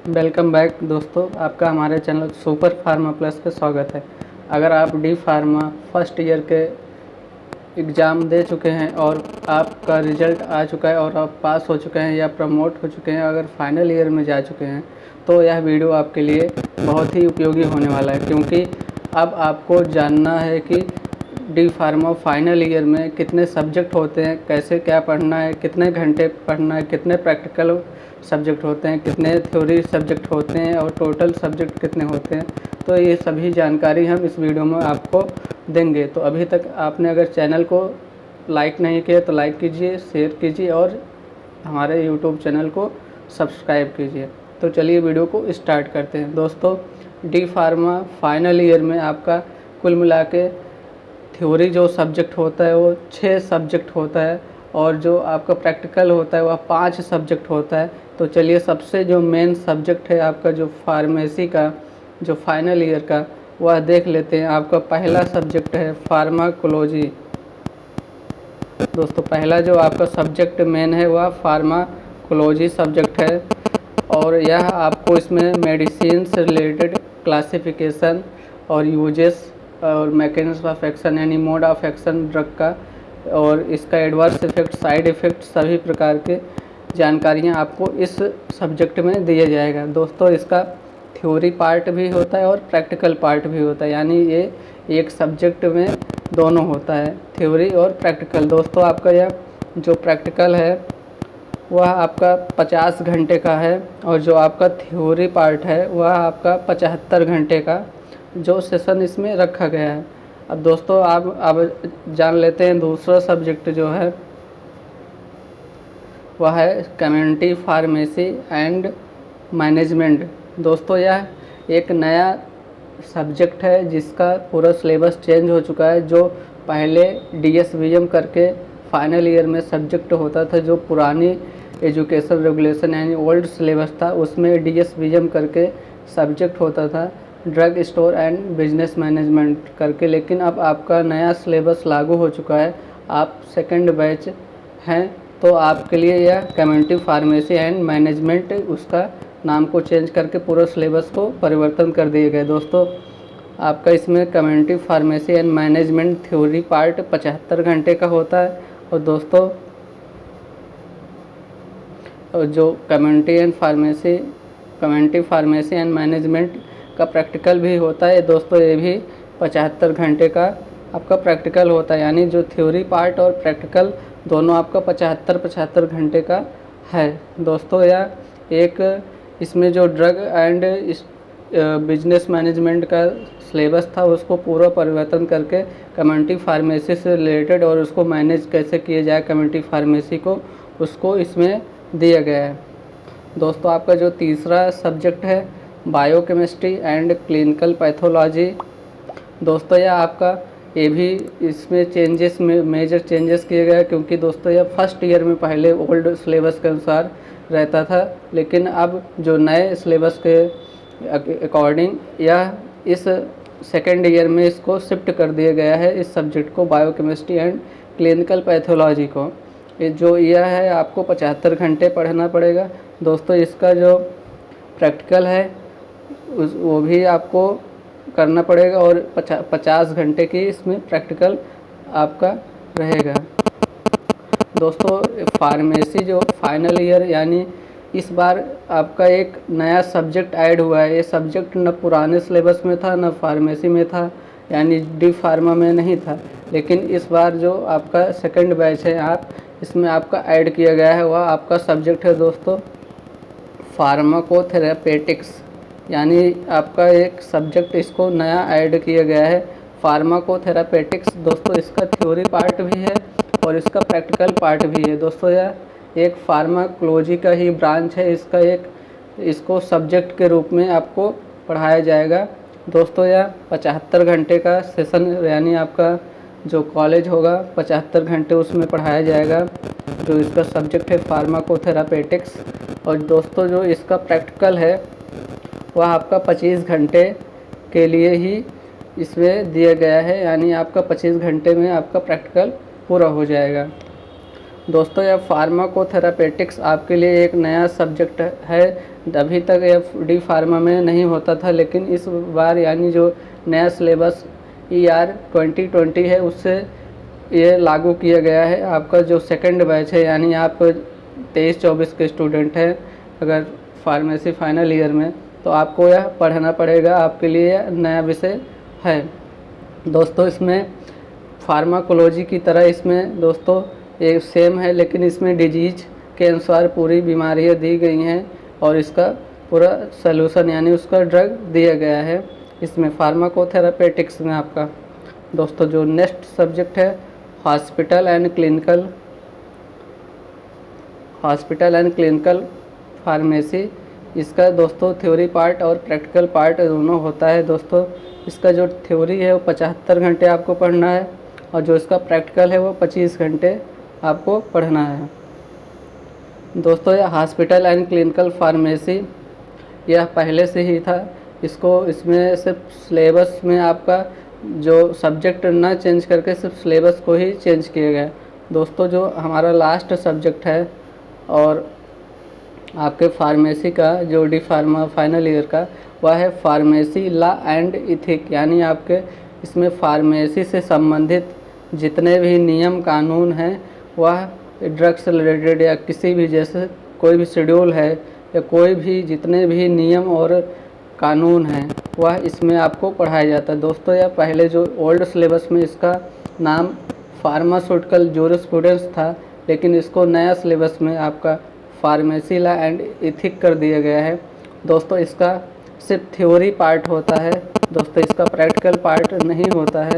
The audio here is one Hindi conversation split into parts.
वेलकम बैक दोस्तों, आपका हमारे चैनल सुपर फार्मा प्लस पे स्वागत है। अगर आप डी फार्मा फर्स्ट ईयर के एग्ज़ाम दे चुके हैं और आपका रिज़ल्ट आ चुका है और आप पास हो चुके हैं या प्रमोट हो चुके हैं, अगर फाइनल ईयर में जा चुके हैं तो यह वीडियो आपके लिए बहुत ही उपयोगी होने वाला है, क्योंकि अब आपको जानना है कि डी फार्मा फाइनल ईयर में कितने सब्जेक्ट होते हैं, कैसे क्या पढ़ना है, कितने घंटे पढ़ना है, कितने प्रैक्टिकल सब्जेक्ट होते हैं, कितने थ्योरी सब्जेक्ट होते हैं और टोटल सब्जेक्ट कितने होते हैं। तो ये सभी जानकारी हम इस वीडियो में आपको देंगे। तो अभी तक आपने अगर चैनल को लाइक नहीं किया तो लाइक कीजिए, शेयर कीजिए और हमारे यूट्यूब चैनल को सब्सक्राइब कीजिए। तो चलिए वीडियो को स्टार्ट करते हैं। दोस्तों, डी फार्मा फाइनल ईयर में आपका कुल मिला के थ्योरी जो सब्जेक्ट होता है वो 6 सब्जेक्ट होता है और जो आपका प्रैक्टिकल होता है वह 5 सब्जेक्ट होता है। तो चलिए सबसे जो मेन सब्जेक्ट है आपका जो फार्मेसी का जो फाइनल ईयर का वह देख लेते हैं। आपका पहला सब्जेक्ट है फार्माकोलॉजी। दोस्तों, पहला जो आपका सब्जेक्ट मेन है वह फार्माकोलॉजी सब्जेक्ट है और यह आपको इसमें मेडिसिन से रिलेटेड क्लासिफिकेशन और यूजेस और मैकेनिज्म ऑफ एक्शन यानी मोड ऑफ एक्शन ड्रग का और इसका एडवर्स इफेक्ट, साइड इफ़ेक्ट, सभी प्रकार के जानकारियाँ आपको इस सब्जेक्ट में दिया जाएगा। दोस्तों, इसका थ्योरी पार्ट भी होता है और प्रैक्टिकल पार्ट भी होता है, यानी ये एक सब्जेक्ट में दोनों होता है, थ्योरी और प्रैक्टिकल। दोस्तों, आपका यह जो प्रैक्टिकल है वह आपका 50 घंटे का है और जो आपका थ्योरी पार्ट है वह आपका 75 घंटे का जो सेशन इसमें रखा गया है। अब दोस्तों, आप अब जान लेते हैं दूसरा सब्जेक्ट जो है वह है कम्युनिटी फार्मेसी एंड मैनेजमेंट। दोस्तों, यह एक नया सब्जेक्ट है जिसका पूरा सिलेबस चेंज हो चुका है। जो पहले DSVM करके फाइनल ईयर में सब्जेक्ट होता था, जो पुरानी एजुकेशन रेगुलेशन यानी ओल्ड सिलेबस था, उसमें DSVM करके सब्जेक्ट होता था drug store and business management करके। लेकिन अब आपका नया सिलेबस लागू हो चुका है, आप सेकंड बैच हैं, तो आपके लिए यह कम्युनिटी फार्मेसी एंड मैनेजमेंट, उसका नाम को चेंज करके पूरा सिलेबस को परिवर्तन कर दिए गए। दोस्तों, आपका इसमें community pharmacy and management theory part 75 घंटे का होता है और दोस्तों जो कम्युनिटी फार्मेसी एंड मैनेजमेंट का प्रैक्टिकल भी होता है। दोस्तों, ये भी 75 घंटे का आपका प्रैक्टिकल होता है, यानी जो थ्योरी पार्ट और प्रैक्टिकल दोनों आपका 75 घंटे का है। दोस्तों, यह एक इसमें जो ड्रग एंड बिजनेस मैनेजमेंट का सिलेबस था उसको पूरा परिवर्तन करके कम्युनिटी फार्मेसी से रिलेटेड और उसको मैनेज कैसे किया जाए कम्युनिटी फार्मेसी को, उसको इसमें दिया गया है। दोस्तों, आपका जो तीसरा सब्जेक्ट है बायोकेमिस्ट्री एंड क्लिनिकल पैथोलॉजी। दोस्तों, यह आपका ये भी इसमें चेंजेस में मेजर चेंजेस किए गए, क्योंकि दोस्तों यह फर्स्ट ईयर में पहले ओल्ड सिलेबस के अनुसार रहता था, लेकिन अब जो नए सिलेबस के अकॉर्डिंग यह इस सेकेंड ईयर में इसको शिफ्ट कर दिया गया है, इस सब्जेक्ट को बायोकेमिस्ट्री एंड क्लिनिकल पैथोलॉजी को। ये जो यह है आपको 75 घंटे पढ़ना पड़ेगा। दोस्तों, इसका जो प्रैक्टिकल है वो भी आपको करना पड़ेगा और 50 घंटे की इसमें प्रैक्टिकल आपका रहेगा। दोस्तों, फार्मेसी जो फाइनल ईयर यानी इस बार आपका एक नया सब्जेक्ट ऐड हुआ है। ये सब्जेक्ट न पुराने सिलेबस में था न फार्मेसी में था, यानी डी फार्मा में नहीं था, लेकिन इस बार जो आपका सेकंड बैच है आप इसमें आपका ऐड किया गया है, वह आपका सब्जेक्ट है दोस्तों फार्माकोथेरेपेटिक्स, यानी आपका एक सब्जेक्ट इसको नया ऐड किया गया है फार्माकोथेरेपेटिक्स। दोस्तों, इसका थ्योरी पार्ट भी है और इसका प्रैक्टिकल पार्ट भी है। दोस्तों, यह एक फार्माकोलॉजी का ही ब्रांच है, इसको सब्जेक्ट के रूप में आपको पढ़ाया जाएगा। दोस्तों, यह 75 घंटे का सेशन यानी आपका जो कॉलेज होगा 75 घंटे उसमें पढ़ाया जाएगा, जो इसका सब्जेक्ट है फार्माकोथेरेपेटिक्स। और दोस्तों, जो इसका प्रैक्टिकल है वह आपका 25 घंटे के लिए ही इसमें दिया गया है, यानी आपका 25 घंटे में आपका प्रैक्टिकल पूरा हो जाएगा। दोस्तों, यह फार्माकोथेरेपेटिक्स आपके लिए एक नया सब्जेक्ट है अभी तक ये डी फार्मा में नहीं होता था, लेकिन इस बार यानी जो नया सिलेबस ER 2020 है उससे ये लागू किया गया है। आपका जो सेकंड बैच है यानी आप 23-24 के स्टूडेंट हैं अगर फार्मेसी फाइनल ईयर में, तो आपको यह पढ़ना पड़ेगा, आपके लिए नया विषय है दोस्तों। इसमें फार्माकोलॉजी की तरह इसमें दोस्तों ये सेम है, लेकिन इसमें डिजीज के अनुसार पूरी बीमारियां दी गई हैं और इसका पूरा सलूशन यानी उसका ड्रग दिया गया है इसमें फार्माकोथेरापेटिक्स में। आपका दोस्तों जो नेक्स्ट सब्जेक्ट है हॉस्पिटल एंड क्लिनिकल फार्मेसी, इसका दोस्तों थ्योरी पार्ट और प्रैक्टिकल पार्ट दोनों होता है दोस्तों। इसका जो थ्योरी है वो 75 घंटे आपको पढ़ना है और जो इसका प्रैक्टिकल है वो 25 घंटे आपको पढ़ना है दोस्तों। यह हॉस्पिटल एंड क्लिनिकल फार्मेसी यह पहले से ही था, इसमें सिर्फ सिलेबस में आपका जो सब्जेक्ट ना चेंज करके सिर्फ सिलेबस को ही चेंज किया गया दोस्तों। जो हमारा लास्ट सब्जेक्ट है और आपके फार्मेसी का जो डी फार्मा फाइनल ईयर का वह है फार्मेसी लॉ एंड इथिक, यानी आपके इसमें फार्मेसी से संबंधित जितने भी नियम कानून हैं वह ड्रग्स से रिलेटेड या किसी भी जैसे कोई भी शेड्यूल है या कोई भी जितने भी नियम और कानून हैं वह इसमें आपको पढ़ाया जाता है दोस्तों। या पहले जो ओल्ड सिलेबस में इसका नाम फार्मास्यूटिकल जूरिस्प्रूडेंस था, लेकिन इसको नया सिलेबस में आपका फार्मेसी लॉ एंड इथिक कर दिया गया है दोस्तों। इसका सिर्फ थ्योरी पार्ट होता है दोस्तों, इसका प्रैक्टिकल पार्ट नहीं होता है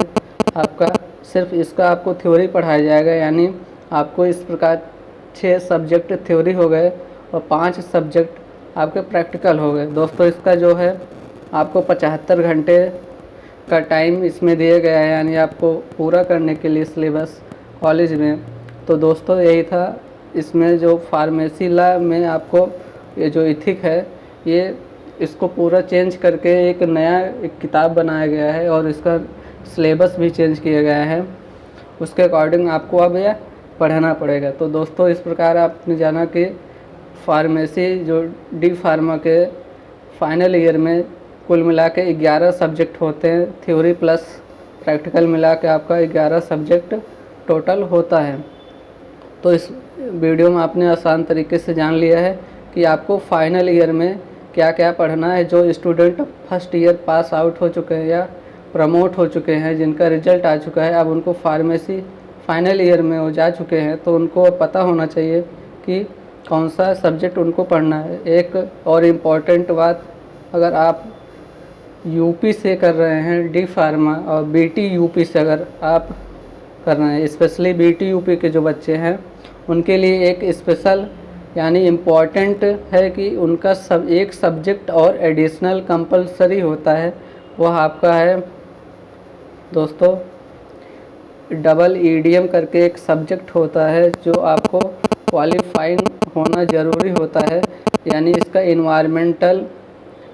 आपका, सिर्फ इसका आपको थ्योरी पढ़ाया जाएगा। यानी आपको इस प्रकार 6 सब्जेक्ट थ्योरी हो गए और 5 सब्जेक्ट आपके प्रैक्टिकल हो गए दोस्तों। इसका जो है आपको 75 घंटे का टाइम इसमें दिया गया है, यानी आपको पूरा करने के लिए सिलेबस कॉलेज में। तो दोस्तों यही था इसमें जो फार्मेसी लॉ में आपको ये जो इथिक है ये इसको पूरा चेंज करके एक नया किताब बनाया गया है और इसका सिलेबस भी चेंज किया गया है, उसके अकॉर्डिंग आपको अब यह पढ़ना पड़ेगा। तो दोस्तों इस प्रकार आपने जाना कि फार्मेसी जो डी फार्मा के फाइनल ईयर में कुल मिला के 11 सब्जेक्ट होते हैं, थ्योरी प्लस प्रैक्टिकल मिला के आपका 11 सब्जेक्ट टोटल होता है। तो इस वीडियो में आपने आसान तरीके से जान लिया है कि आपको फाइनल ईयर में क्या क्या पढ़ना है। जो student first year pass out हो चुके हैं या प्रमोट हो चुके हैं, जिनका रिजल्ट आ चुका है, अब उनको फार्मेसी फाइनल ईयर में वो जा चुके हैं, तो उनको पता होना चाहिए कि कौन सा सब्जेक्ट उनको पढ़ना है। एक और इम्पॉर्टेंट बात, अगर आप यूपी से कर रहे हैं डी फार्मा और बीटी यूपी से अगर आप कर रहे हैं, स्पेशली बीटी यूपी के जो बच्चे हैं उनके लिए एक स्पेशल यानी इम्पॉर्टेंट है कि उनका एक सब्जेक्ट और एडिशनल कंपलसरी होता है, वह आपका है दोस्तों डबल ईडीएम करके एक सब्जेक्ट होता है जो आपको क्वालिफाइंग होना ज़रूरी होता है। यानी इसका environmental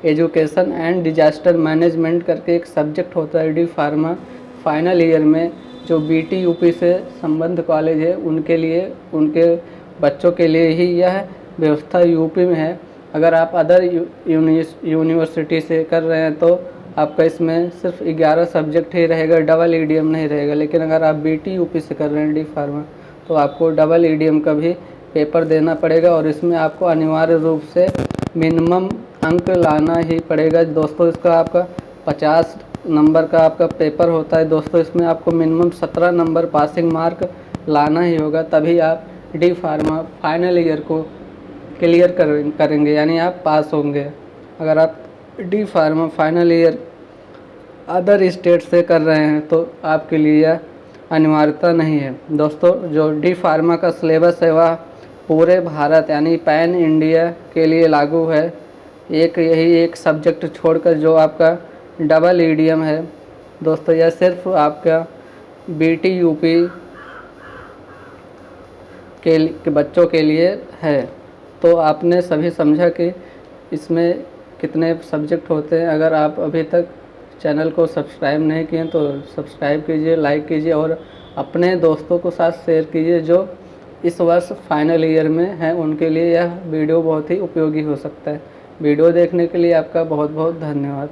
education and disaster management करके एक सब्जेक्ट होता है डी फार्मा फाइनल ईयर में। जो बीटी यूपी से संबद्ध कॉलेज है उनके लिए, उनके बच्चों के लिए ही यह व्यवस्था यूपी में है। अगर आप अदर यूनिवर्सिटी से कर रहे हैं तो आपका इसमें सिर्फ 11 सब्जेक्ट ही रहेगा, डबल ईडीएम नहीं रहेगा। लेकिन अगर आप बीटी यूपी से कर रहे हैं डी फार्मा तो आपको डबल ईडीएम का भी पेपर देना पड़ेगा और इसमें आपको अनिवार्य रूप से मिनिमम अंक लाना ही पड़ेगा दोस्तों। इसका आपका 50 नंबर का आपका पेपर होता है दोस्तों, इसमें आपको मिनिमम 17 नंबर पासिंग मार्क लाना ही होगा, तभी आप डी फार्मा फाइनल ईयर को क्लियर करेंगे यानी आप पास होंगे। अगर आप D pharma final year other state से कर रहे हैं तो आपके लिए यह अनिवार्यता नहीं है दोस्तों। जो डी फार्मा का सिलेबस है वह पूरे भारत यानी पैन इंडिया के लिए लागू है। यही एक सब्जेक्ट छोड़कर जो आपका डबल ईडीएम है दोस्तों, यह सिर्फ आपका बीटी यूपी के बच्चों के लिए है। तो आपने सभी समझा कि इसमें कितने सब्जेक्ट होते हैं। अगर आप अभी तक चैनल को सब्सक्राइब नहीं किए तो सब्सक्राइब कीजिए, लाइक कीजिए और अपने दोस्तों को साथ शेयर कीजिए जो इस वर्ष फाइनल ईयर में हैं, उनके लिए यह वीडियो बहुत ही उपयोगी हो सकता है। वीडियो देखने के लिए आपका बहुत बहुत धन्यवाद।